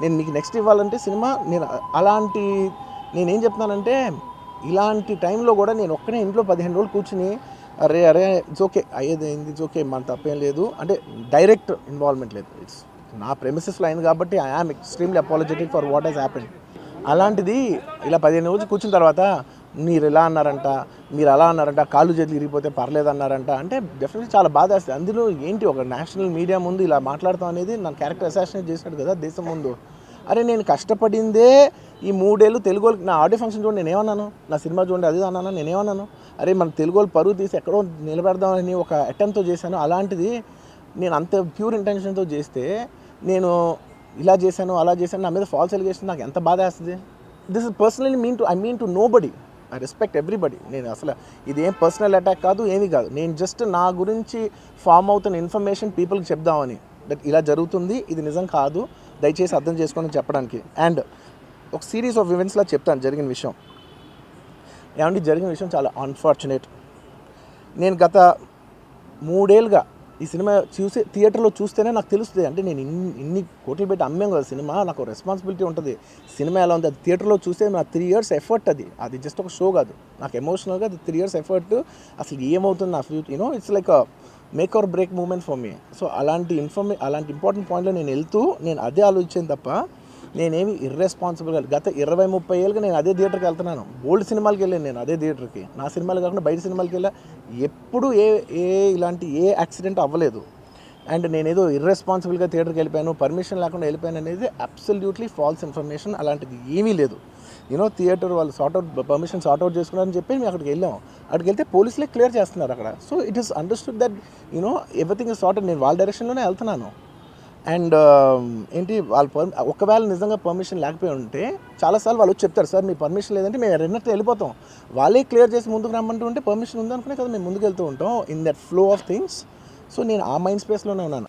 నేను మీకు నెక్స్ట్ ఇవ్వాలంటే సినిమా నేను అలాంటి నేనేం చెప్తున్నానంటే ఇలాంటి టైంలో కూడా నేను ఒక్కనే ఇంట్లో 15 రోజులు కూర్చుని అరే ఇట్స్ ఓకే అయ్యేది అయింది, ఇట్స్ ఓకే, మన తప్పేం లేదు అంటే డైరెక్ట్ ఇన్వాల్వ్మెంట్ లేదు. ఇట్స్ నా ప్రెమిసెస్లో అయింది కాబట్టి I am extremely apologetic for what has happened. అలాంటిది ఇలా 15 రోజులు కూర్చున్న తర్వాత మీరు ఇలా అన్నారంట, మీరు అలా అన్నారంట, కాళ్ళు చేతులు ఇరిగిపోతే పర్లేదు అన్నారంట అంటే డెఫినెట్లీ చాలా బాధ వేస్తుంది. అందులో ఏంటి ఒక నేషనల్ మీడియా ముందు ఇలా మాట్లాడతాం అనేది నా క్యారెక్టర్ అసాసినేట్ చేసినట్టు కదా దేశం ముందు. అరే నేను కష్టపడిందే ఈ 3 ఏళ్ళు తెలుగు వాళ్ళకి నా ఆడియో ఫంక్షన్ చూడండి నేనేమన్నాను, నా సినిమా చూడండి అది అన్నాను, నేనేమన్నాను, అరే మన తెలుగు వాళ్ళు పరువు తీసి ఎక్కడో నిలబెడదామని ఒక అటెంప్ట్తో చేశాను. అలాంటిది నేను అంత ప్యూర్ ఇంటెన్షన్తో చేస్తే నేను ఇలా చేశాను అలా చేశాను నా మీద ఫాల్స్ ఎలిగేషన్ నాకు ఎంత బాధ వేస్తుంది. This is personally I mean to nobody, I respect everybody. నేను అసలు ఇదేం పర్సనల్ అటాక్ కాదు, ఏమీ కాదు. నేను జస్ట్ నా గురించి ఫామ్ అవుతున్న ఇన్ఫర్మేషన్ పీపుల్కి చెప్దామని, దట్ ఇలా జరుగుతుంది, ఇది నిజం కాదు, దయచేసి అర్థం చేసుకోండి చెప్పడానికి. అండ్ ఒక సిరీస్ ఆఫ్ ఈవెంట్స్లా చెప్తాను జరిగిన విషయం. ఏమంటే జరిగిన విషయం చాలా అన్ఫార్చునేట్. నేను గత 3 ఏళ్ళుగా ఈ సినిమా థియేటర్లో చూస్తేనే నాకు తెలుస్తుంది. అంటే నేను ఇన్ని కోట్లు పెట్టి అమ్మేం కదా సినిమా, నాకు రెస్పాన్సిబిలిటీ ఉంటుంది. సినిమా ఎలా ఉంది అది థియేటర్లో చూస్తే నా 3 years ఎఫర్ట్, అది జస్ట్ ఒక షో కాదు, నాకు ఎమోషనల్గా అది 3 years ఎఫర్ట్. అసలు ఏమవుతుంది నా future it's like make or break moment for me. So అలాంటి ఇంపార్టెంట్ పాయింట్లో నేను వెళ్తూ నేను అదే ఆలోచించాను తప్ప నేనేమి ఇర్రెస్పాన్సిబుల్గా గత 20-30 ఏళ్ళుగా నేను అదే థియేటర్కి వెళ్తున్నాను. ఓల్డ్ సినిమాలకి వెళ్ళాను నేను అదే థియేటర్కి, నా సినిమాలు కాకుండా బయట సినిమాలకి వెళ్ళా. ఎప్పుడు ఇలాంటి యాక్సిడెంట్ అవ్వలేదు. అండ్ నేనేదో ఇర్రెస్పాన్సిబుల్గా థియేటర్కి వెళ్ళిపోయాను, పర్మిషన్ లేకుండా వెళ్ళిపోయాను అనేది అబ్సల్యూట్లీ ఫాల్స్ ఇన్ఫర్మేషన్. అలాంటిది ఏమీ లేదు. థియేటర్ వాళ్ళు పర్మిషన్ సార్ట్అవుట్ చేసుకున్నారని చెప్పి మేము అక్కడికి వెళ్ళాము. అక్కడికి వెళ్తే పోలీసులే క్లియర్ చేస్తున్నారు అక్కడ. So it is understood that everything is sorted. నేను వాళ్ళ డైరెక్షన్లోనే వెళ్తున్నాను. అండ్ ఏంటి వాళ్ళు ఒకవేళ నిజంగా పర్మిషన్ లేకపోయి ఉంటే చాలాసార్లు వాళ్ళు వచ్చి చెప్తారు, సార్ మీ పర్మిషన్ లేదంటే మేము రెండట్టు వెళ్ళిపోతాం. వాళ్ళే క్లియర్ చేసి ముందుకు రమ్మంటూ ఉంటే పర్మిషన్ ఉందనుకునే కదా మేము ముందుకు వెళ్తూ ఉంటాం in that flow of things. So నేను ఆ మైండ్ స్పేస్లోనే ఉన్నాను.